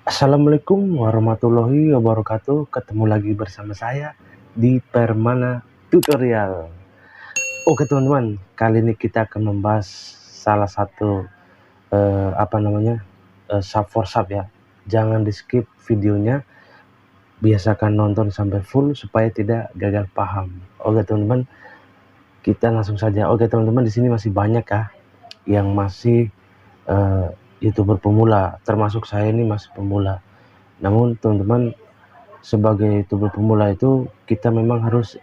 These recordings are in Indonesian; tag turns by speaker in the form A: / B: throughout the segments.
A: Assalamualaikum warahmatullahi wabarakatuh. Ketemu lagi bersama saya di Permana Tutorial. Oke teman-teman, kali ini kita akan membahas salah satu sub for sub ya. Jangan di skip videonya, biasakan nonton sampai full supaya tidak gagal paham. Oke teman-teman, kita langsung saja. Oke teman-teman, di sini masih banyak yang masih YouTuber pemula, termasuk saya ini masih pemula. Namun teman-teman, sebagai YouTuber pemula itu kita memang harus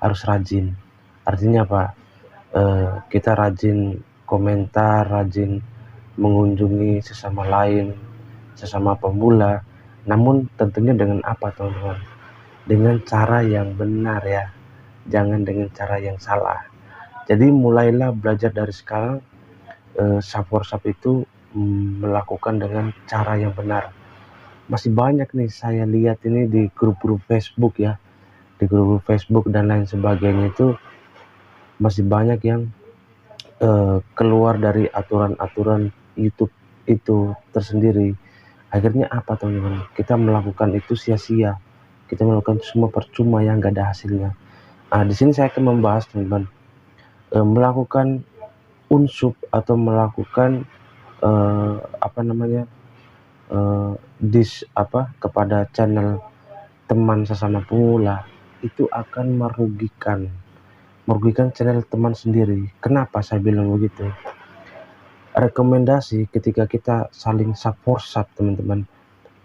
A: harus rajin. Artinya apa? Kita rajin komentar, rajin mengunjungi sesama lain, sesama pemula. Namun tentunya dengan apa teman-teman? Dengan cara yang benar ya, jangan dengan cara yang salah. Jadi mulailah belajar dari sekarang, sub itu melakukan dengan cara yang benar. Masih banyak nih saya lihat ini di grup-grup Facebook ya, di grup Facebook dan lain sebagainya, itu masih banyak yang keluar dari aturan-aturan YouTube itu tersendiri. Akhirnya apa teman-teman? Kita melakukan itu sia-sia, kita melakukan itu semua percuma, yang gak ada hasilnya. Di sini saya akan membahas teman-teman, melakukan unsub atau melakukan kepada channel teman sesama pemula itu akan merugikan channel teman sendiri. Kenapa saya bilang begitu? Rekomendasi ketika kita saling sub for sub teman-teman,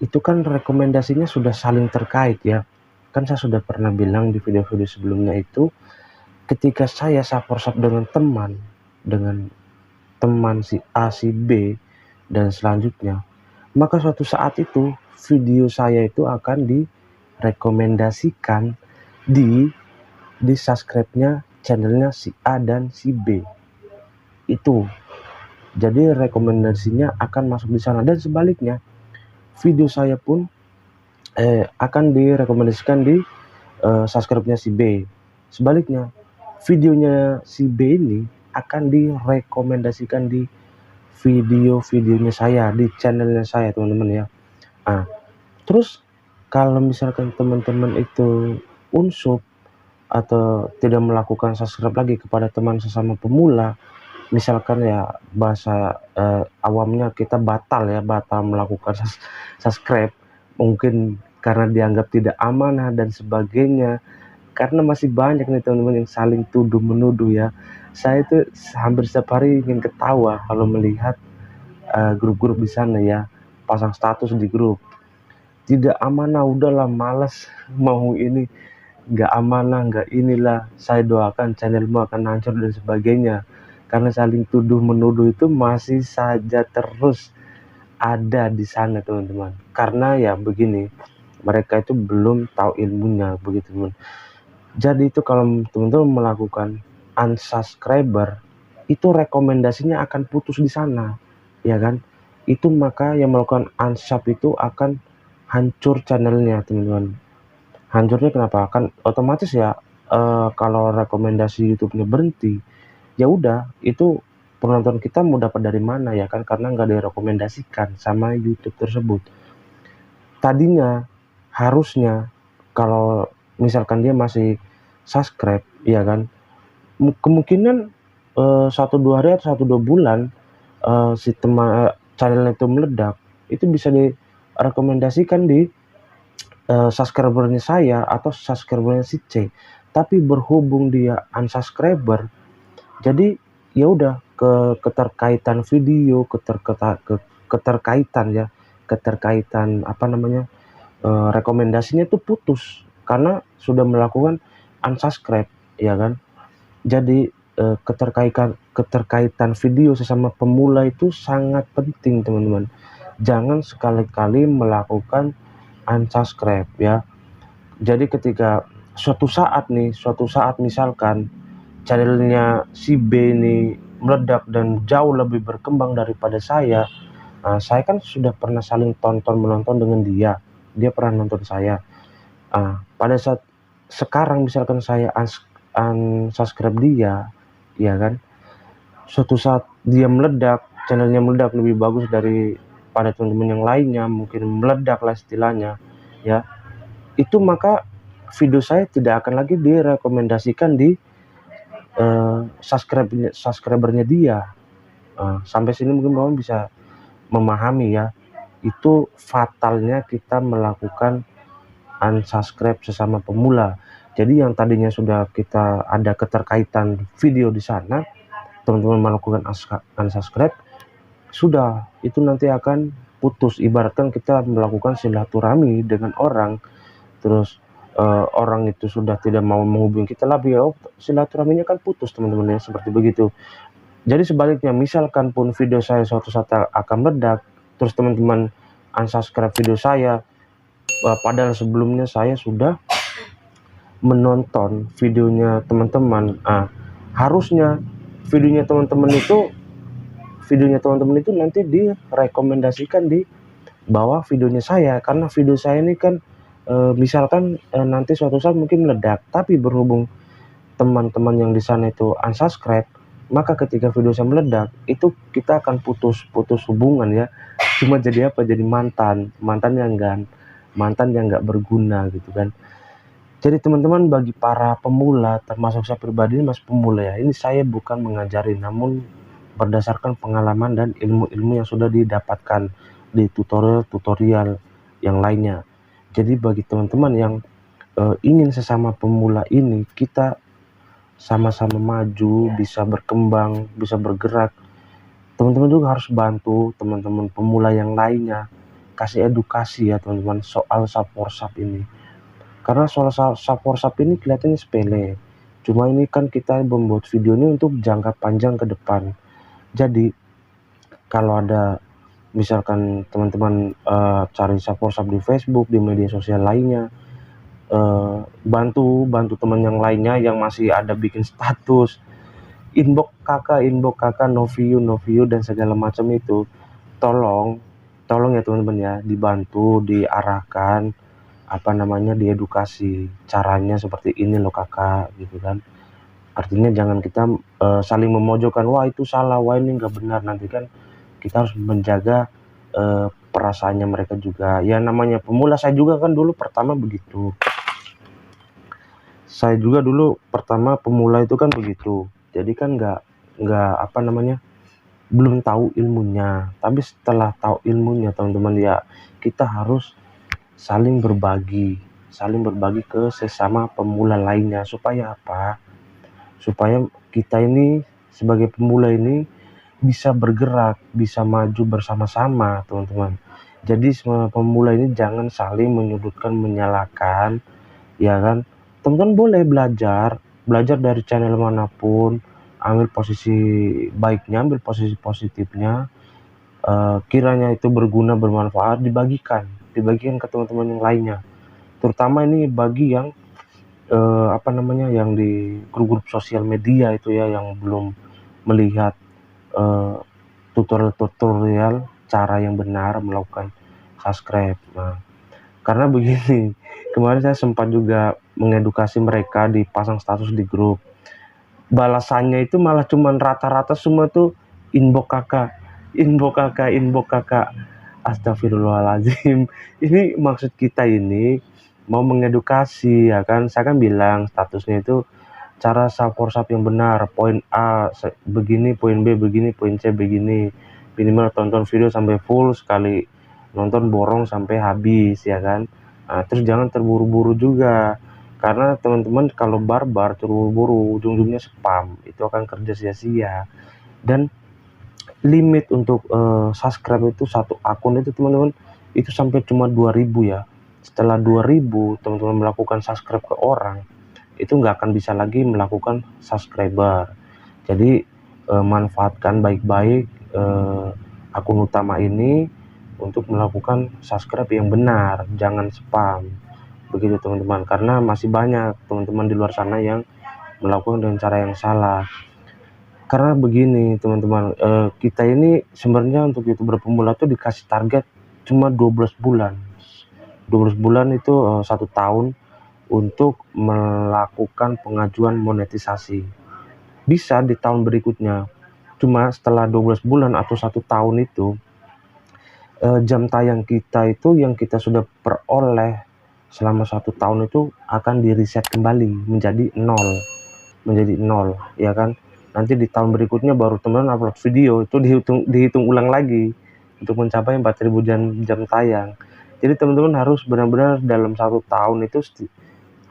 A: itu kan rekomendasinya sudah saling terkait ya. Kan saya sudah pernah bilang di video-video sebelumnya itu, ketika saya sub for sub dengan teman si A, si B, dan selanjutnya, maka suatu saat itu video saya itu akan direkomendasikan di subscribe-nya channelnya si A dan si B. Itu jadi rekomendasinya akan masuk di sana, dan sebaliknya video saya pun akan direkomendasikan di subscribe-nya si B. Sebaliknya videonya si B ini akan direkomendasikan di video-videonya saya, di channelnya saya teman-teman ya. Terus kalau misalkan teman-teman itu unsub atau tidak melakukan subscribe lagi kepada teman sesama pemula, misalkan ya bahasa awamnya kita batal melakukan subscribe, mungkin karena dianggap tidak amanah dan sebagainya. Karena masih banyak nih teman-teman yang saling tuduh menuduh ya. Saya itu hampir setiap hari ingin ketawa kalau melihat grup-grup di sana ya, pasang status di grup, tidak amanah, udahlah malas mau ini, nggak amanah, nggak inilah, saya doakan channelmu akan hancur dan sebagainya. Karena saling tuduh menuduh itu masih saja terus ada di sana teman-teman. Karena ya begini, mereka itu belum tahu ilmunya begitu teman. Jadi itu kalau teman-teman melakukan unsubscriber, itu rekomendasinya akan putus di sana ya kan. Itu maka yang melakukan unsub itu akan hancur channelnya teman-teman. Hancurnya kenapa? Kan otomatis ya, kalau rekomendasi YouTube-nya berhenti, ya udah itu penonton kita mau dapat dari mana ya kan, karena nggak direkomendasikan sama YouTube tersebut. Tadinya harusnya kalau misalkan dia masih subscribe ya kan, kemungkinan 1-2 hari atau 1-2 bulan si channelnya itu meledak, itu bisa direkomendasikan di subscribernya saya atau subscribernya si C. Tapi berhubung dia unsubscriber, jadi ya udah keterkaitan video, keterkaitan rekomendasinya itu putus karena sudah melakukan unsubscribe ya kan. Jadi keterkaitan video sesama pemula itu sangat penting teman-teman. Jangan sekali-kali melakukan unsubscribe ya. Jadi ketika suatu saat misalkan channelnya si B ini meledak dan jauh lebih berkembang daripada saya kan sudah pernah saling menonton dengan dia pernah nonton saya. Pada saat sekarang misalkan saya unsubscribe dia ya kan, suatu saat dia meledak, channelnya meledak lebih bagus dari pada teman-teman yang lainnya, mungkin meledak lah istilahnya ya, itu maka video saya tidak akan lagi direkomendasikan di subscribernya dia. Sampai sini mungkin Bapak bisa memahami ya, itu fatalnya kita melakukan unsubscribe sesama pemula. Jadi yang tadinya sudah kita ada keterkaitan video di sana, teman-teman melakukan unsubscribe, sudah itu nanti akan putus. Ibaratkan kita melakukan silaturahmi dengan orang, terus orang itu sudah tidak mau menghubungi kita lagi, ya silaturahminya kan putus teman-teman ya, seperti begitu. Jadi sebaliknya, misalkan pun video saya suatu saat akan meledak, terus teman-teman unsubscribe video saya, padahal sebelumnya saya sudah menonton videonya teman-teman. Harusnya videonya teman-teman itu nanti direkomendasikan di bawah videonya saya, karena video saya ini kan misalkan nanti suatu saat mungkin meledak, tapi berhubung teman-teman yang di sana itu unsubscribe, maka ketika video saya meledak itu kita akan putus hubungan ya, cuma jadi apa, jadi mantan yang nggak berguna gitu kan. Jadi teman-teman, bagi para pemula, termasuk saya pribadi ini masih pemula ya, ini saya bukan mengajari, namun berdasarkan pengalaman dan ilmu-ilmu yang sudah didapatkan di tutorial yang lainnya. Jadi bagi teman-teman yang ingin sesama pemula ini kita sama-sama maju, bisa berkembang, bisa bergerak, teman-teman juga harus bantu teman-teman pemula yang lainnya, kasih edukasi ya teman-teman soal Subworkshop ini. Karena soal Subworkshop ini kelihatannya sepele, cuma ini kan kita membuat video ini untuk jangka panjang ke depan. Jadi kalau ada misalkan teman-teman cari Subworkshop di Facebook, di media sosial lainnya, bantu teman yang lainnya yang masih ada bikin status, inbox kakak, no view dan segala macam itu, tolong ya teman-teman ya, dibantu, diarahkan, diedukasi caranya seperti ini loh kakak gitu kan. Artinya jangan kita saling memojokkan, wah itu salah, wah ini nggak benar. Nanti kan kita harus menjaga perasaannya mereka juga ya, namanya pemula. Saya juga kan dulu pertama begitu, saya juga dulu pertama pemula itu kan begitu. Jadi kan nggak belum tahu ilmunya, tapi setelah tahu ilmunya teman-teman ya, kita harus saling berbagi ke sesama pemula lainnya. Supaya apa? Supaya kita ini sebagai pemula ini bisa bergerak, bisa maju bersama-sama teman-teman. Jadi semua pemula ini jangan saling menyudutkan, menyalahkan ya kan. Teman-teman boleh belajar dari channel manapun, ambil posisi baiknya, ambil posisi positifnya, kiranya itu berguna, bermanfaat, dibagikan ke teman-teman yang lainnya. Terutama ini bagi yang yang di grup sosial media itu ya, yang belum melihat tutorial cara yang benar melakukan subscribe. Nah, karena begini, kemarin saya sempat juga mengedukasi mereka, dipasang status di grup, balasannya itu malah cuman rata-rata semua tuh inbox kakak. Astagfirullahaladzim. Ini maksud kita ini mau mengedukasi ya kan. Saya kan bilang statusnya itu cara Subworkshop yang benar, poin A begini, poin B begini, poin C begini, minimal tonton video sampai full, sekali nonton borong sampai habis ya kan. Terus jangan terburu-buru juga, karena teman-teman kalau barbar terburu-buru ujung-ujungnya spam, itu akan kerja sia-sia. Dan limit untuk subscribe itu satu akun itu teman-teman itu sampai cuma 2000 ya. Setelah 2000 teman-teman melakukan subscribe ke orang, itu nggak akan bisa lagi melakukan subscriber. Jadi manfaatkan baik-baik akun utama ini untuk melakukan subscribe yang benar, jangan spam begitu teman-teman, karena masih banyak teman-teman di luar sana yang melakukan dengan cara yang salah. Karena begini teman-teman, kita ini sebenarnya untuk YouTuber pemula tuh dikasih target cuma 12 bulan. 12 bulan itu 1 tahun untuk melakukan pengajuan monetisasi. Bisa di tahun berikutnya. Cuma setelah 12 bulan atau 1 tahun itu jam tayang kita itu yang kita sudah peroleh selama 1 tahun itu akan di-reset kembali menjadi nol, ya kan. Nanti di tahun berikutnya baru teman upload video itu dihitung ulang lagi untuk mencapai 4.000 jam tayang. Jadi teman-teman harus benar-benar dalam 1 tahun itu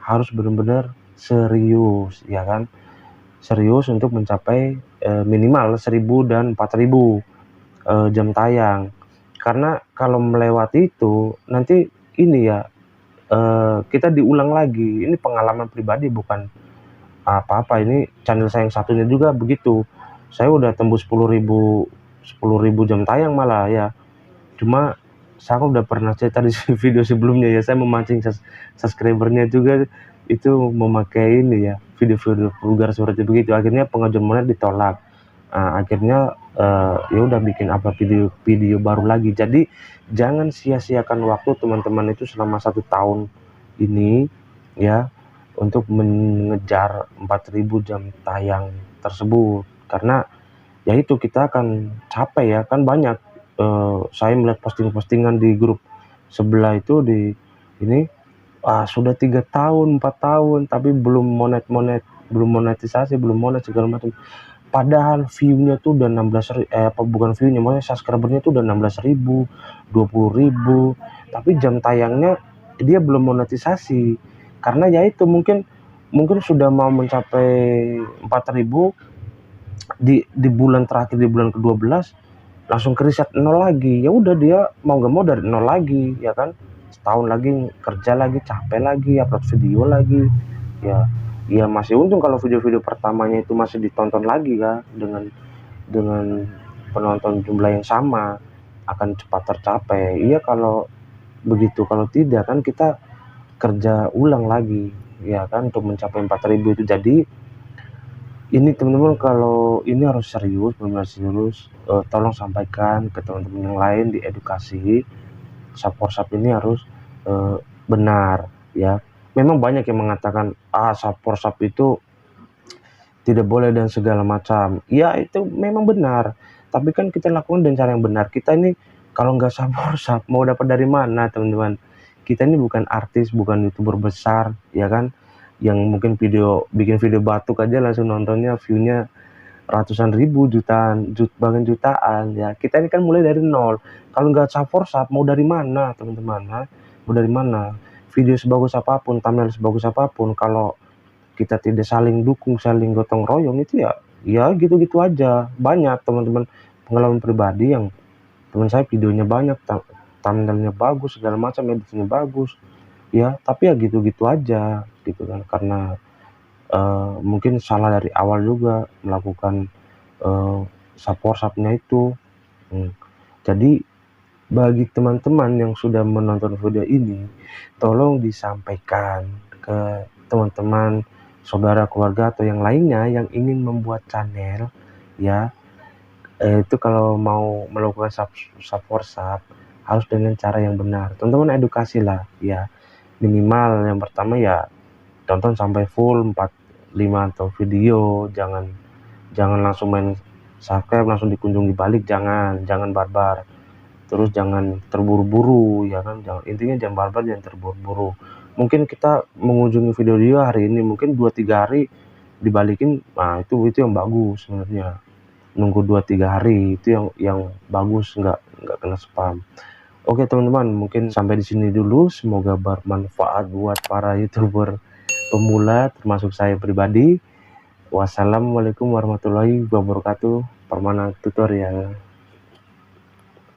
A: harus benar-benar serius, ya kan. Serius untuk mencapai minimal 1.000 dan 4.000 jam tayang. Karena kalau melewati itu nanti ini ya, kita diulang lagi. Ini pengalaman pribadi bukan apa-apa, ini channel saya yang satunya juga begitu. Saya udah tembus 10.000 jam tayang malah ya. Cuma saya udah pernah cerita di video sebelumnya ya, saya memancing subscribernya juga itu memakai ini ya, video-video vulgar seperti begitu. Akhirnya pengajuan monet ditolak. Akhirnya ya udah bikin apa video baru lagi. Jadi jangan sia-siakan waktu teman-teman itu selama 1 tahun ini ya untuk mengejar 4.000 jam tayang tersebut, karena ya itu kita akan capek ya kan. Banyak saya melihat posting-postingan di grup sebelah itu di ini, sudah 3 tahun 4 tahun tapi belum monetisasi, belum monet segala macam. Padahal view-nya tuh udah 16.000, bukan view-nya, maksudnya subscriber-nya tuh udah 16.000, 20.000, tapi jam tayangnya dia belum monetisasi. Karena ya itu mungkin sudah mau mencapai 4.000 di bulan terakhir, di bulan ke-12 langsung ke-reset nol lagi. Ya udah dia mau nggak mau dari nol lagi, ya kan. Setahun lagi kerja lagi, capek lagi, upload video lagi. Ya masih untung kalau video-video pertamanya itu masih ditonton lagi kan, dengan penonton jumlah yang sama akan cepat tercapai. Iya kalau begitu, kalau tidak kan kita kerja ulang lagi ya kan untuk mencapai 4.000 itu. Jadi ini teman-teman kalau ini harus serius, benar-benar serius. Tolong sampaikan ke teman-teman yang lain, diedukasi. Support ini harus benar ya. Memang banyak yang mengatakan support itu tidak boleh dan segala macam. Ya itu memang benar, tapi kan kita lakukan dengan cara yang benar. Kita ini kalau nggak support mau dapat dari mana teman-teman? Kita ini bukan artis, bukan youtuber besar, ya kan? Yang mungkin bikin video batuk aja langsung nontonnya view-nya ratusan ribu, jutaan, bahkan jutaan ya. Kita ini kan mulai dari nol. Kalau nggak support mau dari mana teman-teman? Mau dari mana? Video sebagus apapun, thumbnail sebagus apapun, kalau kita tidak saling dukung, saling gotong royong itu ya gitu-gitu aja. Banyak teman-teman pengalaman pribadi yang teman saya videonya banyak, thumbnailnya bagus, segala macam, editnya bagus, ya tapi ya gitu-gitu aja gitu kan. Karena mungkin salah dari awal juga melakukan support-nya itu. Jadi bagi teman-teman yang sudah menonton video ini, tolong disampaikan ke teman-teman, saudara, keluarga, atau yang lainnya yang ingin membuat channel ya. Itu kalau mau melakukan support harus dengan cara yang benar. Teman-teman edukasi lah ya. Minimal yang pertama ya tonton sampai full 4-5 atau video. Jangan langsung main subscribe langsung dikunjungi balik, jangan barbar. Terus jangan terburu-buru ya kan, intinya jangan barbar, jangan terburu-buru. Mungkin kita mengunjungi video dia hari ini, mungkin 2-3 hari dibalikin, nah itu yang bagus sebenarnya. Nunggu 2-3 hari itu yang bagus, nggak kena spam. Oke teman-teman, mungkin sampai di sini dulu. Semoga bermanfaat buat para youtuber pemula termasuk saya pribadi. Wassalamualaikum warahmatullahi wabarakatuh. Permana Tutorial.